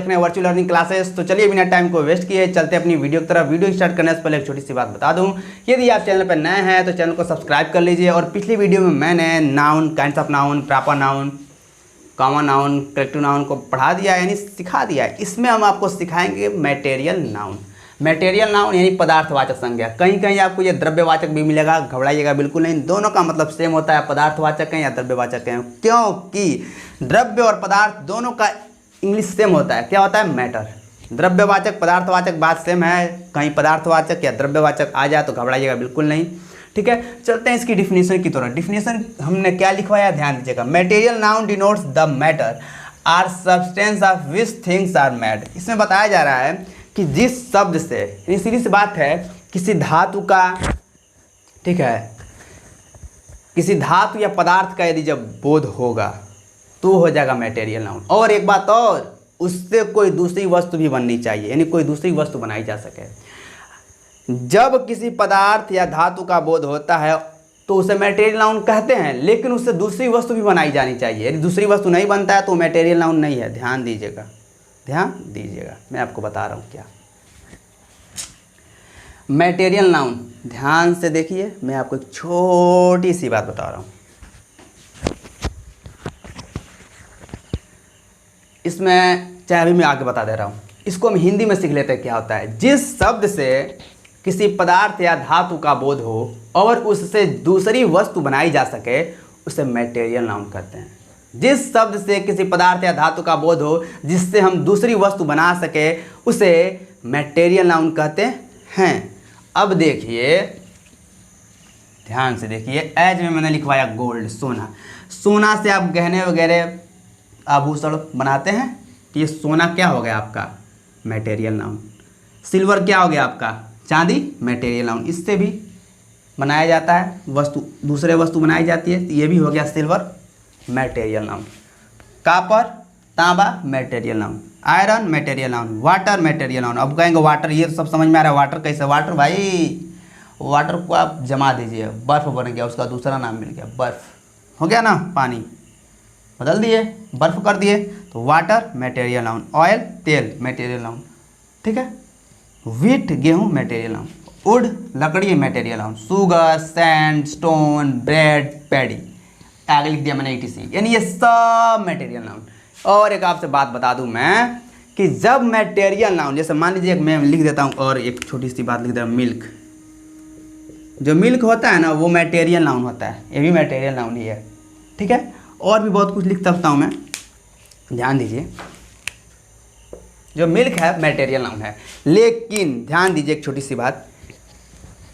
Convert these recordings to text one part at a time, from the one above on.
अपने virtual learning classes. तो चलिए बिना टाइम को वेस्ट किए चलते अपनी वीडियो की तरफ। वीडियो स्टार्ट करने से पहले एक छोटी सी बात बता दूं, यदि आप चैनल पर नए हैं तो चैनल को सब्सक्राइब कर लीजिए। और पिछली वीडियो में मैंने noun, kinds of noun, proper noun, common noun, collective noun को पढ़ा दिया यानी सिखा दिया है। इसमें हम आपको सिखाएंगे मटेरियल नाउन। मटेरियल नाउन यानी पदार्थवाचक संज्ञा। कहीं कहीं आपको ये द्रव्यवाचक भी मिलेगा, घबराइएगा बिल्कुल नहीं, दोनों का मतलब सेम होता है, पदार्थवाचक है या द्रव्यवाचक है। क्योंकि द्रव्य और पदार्थ दोनों का इंग्लिश सेम होता है। क्या होता है? मैटर। द्रव्यवाचक पदार्थवाचक बात सेम है, कहीं पदार्थवाचक या द्रव्यवाचक आ जाए तो घबराइएगा बिल्कुल नहीं। ठीक है, चलते हैं इसकी डिफिनेशन की तरफ। डिफिनेशन हमने क्या लिखवाया, ध्यान दीजिएगा। Material noun denotes the matter or substance of which things are made. इसमें बताया जा रहा है कि जिस शब्द से, सीधी सी बात है, किसी धातु का, ठीक है, किसी धातु या पदार्थ का यदि जब बोध होगा तो हो जाएगा मटेरियल नाउन। और एक बात और, उससे कोई दूसरी वस्तु भी बननी चाहिए, यानी कोई दूसरी वस्तु बनाई जा सके। जब किसी पदार्थ या धातु का बोध होता है तो उसे मटेरियल नाउन कहते हैं, लेकिन उससे दूसरी वस्तु भी बनाई जानी चाहिए। यदि दूसरी वस्तु नहीं बनता है तो मटेरियल नाउन नहीं है। ध्यान दीजिएगा, ध्यान दीजिएगा, मैं आपको बता रहा हूँ क्या मटेरियल नाउन। ध्यान से देखिए, मैं आपको एक छोटी सी बात बता रहा हूँ। इसमें चाहे अभी मैं आगे बता दे रहा हूँ, इसको हम हिंदी में सीख लेते हैं। क्या होता है? जिस शब्द से किसी पदार्थ या धातु का बोध हो और उससे दूसरी वस्तु बनाई जा सके उसे मटेरियल नाउन कहते हैं। जिस शब्द से किसी पदार्थ या धातु का बोध हो जिससे हम दूसरी वस्तु बना सके उसे मटेरियल नाउन कहते हैं। अब देखिए, ध्यान से देखिए, एज में मैंने लिखवाया गोल्ड, सोना। सोना से आप गहने वगैरह आभूषण बनाते हैं, तो ये सोना क्या हो गया आपका? Material noun. सिल्वर क्या हो गया आपका? चांदी, मटेरियल नाउन। इससे भी बनाया जाता है वस्तु, दूसरे वस्तु बनाई जाती है, तो ये भी हो गया सिल्वर, मटेरियल नाउन। कापर, तांबा, material noun. Iron, material noun. Water, material noun. अब कहेंगे वाटर, ये सब समझ में आ रहा है। वाटर कैसे? वाटर भाई, वाटर को आप जमा दीजिए, बर्फ़ बन गया, उसका दूसरा नाम मिल गया, बर्फ़ हो गया ना। पानी बदल दिए, बर्फ़ कर दिए, तो वाटर, मटेरियल नाउन। ऑयल, तेल, मटेरियल नाउन। ठीक है। व्हीट, गेहूँ, मटेरियल नाउन। वुड, लकड़ी, material noun. Sugar, sand, stone, bread, paddy, आगे लिख दिया मैंने ETC, यानी ये सब मटेरियल नाउन। और एक आपसे बात बता दूं मैं कि जब मटेरियल नाउन, जैसे मान लीजिए मैं लिख देता हूं, और एक छोटी सी बात लिख देता हूं, मिल्क। जो मिल्क होता है ना वो मटेरियल नाउन होता है, ये भी मटेरियल नाउन ही है। ठीक है, और भी बहुत कुछ लिख सकता हूं मैं, ध्यान दीजिए। जो मिल्क है मटेरियल नाउन है, लेकिन ध्यान दीजिए एक छोटी सी बात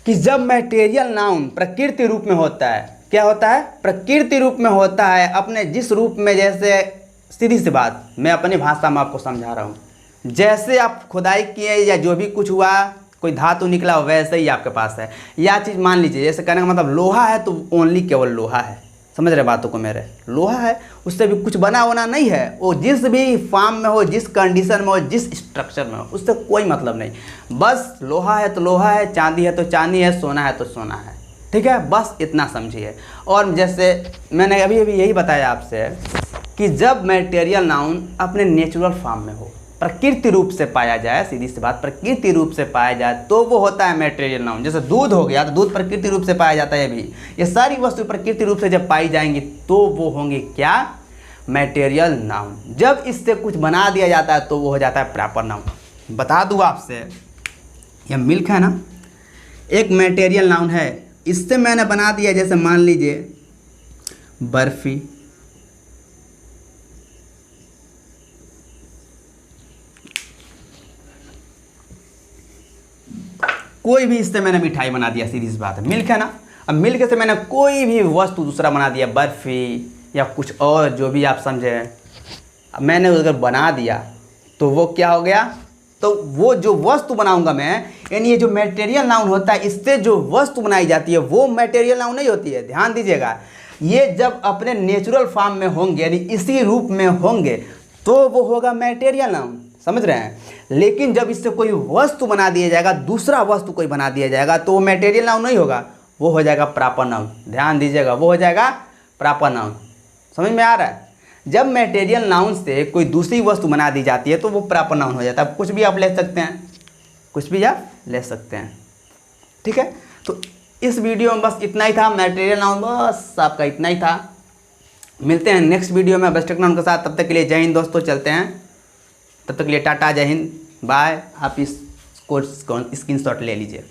कि जब मटेरियल नाउन प्रकृति रूप में होता है, क्या होता है? प्रकृति रूप में होता है, अपने जिस रूप में, जैसे सीधी सी बात मैं अपनी भाषा में आपको समझा रहा हूँ, जैसे आप खुदाई किए या जो भी कुछ हुआ, कोई धातु निकला, वैसे ही आपके पास है। या चीज़ मान लीजिए, जैसे कहने का मतलब लोहा है तो ओनली केवल लोहा है, समझ रहे बातों को मेरे? लोहा है, उससे भी कुछ बना होना नहीं है, वो जिस भी फॉर्म में हो, जिस कंडीशन में हो, जिस स्ट्रक्चर में हो, उससे कोई मतलब नहीं। बस लोहा है तो लोहा है, चांदी है तो चांदी है, सोना है तो सोना है। ठीक है, बस इतना समझिए। और जैसे मैंने अभी यही बताया आपसे कि जब मटेरियल नाउन अपने नेचुरल फॉर्म में हो, प्रकृति रूप से पाया जाए, सीधी सी बात, प्रकृति रूप से पाया जाए तो वो होता है मटेरियल नाउन। जैसे दूध हो गया तो दूध प्रकृति रूप से पाया जाता है, भी ये सारी वस्तु प्रकृति रूप से जब पाई जाएंगी तो वो होंगी क्या? Material noun. जब इससे कुछ बना दिया जाता है तो वो हो जाता है प्रॉपर नाउन। बता दूँ आपसे, यह मिल्क है ना, एक मटेरियल नाउन है, इससे मैंने बना दिया, जैसे मान लीजिए बर्फी, कोई भी इससे मैंने मिठाई बना दिया, सीधी सी बात है, मिल्क है ना। अब मिल्क से मैंने कोई भी वस्तु दूसरा बना दिया, बर्फी या कुछ और जो भी आप समझे, मैंने अगर बना दिया तो वो क्या हो गया? तो वो जो वस्तु बनाऊंगा मैं, यानी ये जो मटेरियल नाउन होता है, इससे जो वस्तु बनाई जाती है वो मटेरियल नाउन नहीं होती है। ध्यान दीजिएगा, ये जब अपने नेचुरल फॉर्म में होंगे, यानी इसी रूप में होंगे, तो वो होगा मटेरियल नाउन, समझ रहे हैं। लेकिन जब इससे कोई वस्तु बना दिया जाएगा, दूसरा वस्तु कोई बना दिया जाएगा, तो वो मटेरियल नाउन नहीं होगा, वो हो जाएगा प्रॉपर नाउन। ध्यान दीजिएगा, वो हो जाएगा प्रॉपर नाउन। समझ में आ रहा है? जब मटेरियल नाउन से कोई दूसरी वस्तु बना दी जाती है तो वो प्रॉपर नाउन हो जाता है। अब कुछ भी आप ले सकते हैं, कुछ भी आप ले सकते हैं, ठीक है। तो इस वीडियो में बस इतना ही था, मटेरियल नाउन बस आपका इतना ही था। मिलते हैं नेक्स्ट वीडियो में एब्स्ट्रैक्ट नाउन के साथ। तब तक के लिए जय हिंद दोस्तों, चलते हैं। तब तक के लिए टाटा, जय हिंद, बाय। आप इसको स्क्रीनशॉट ले लीजिए।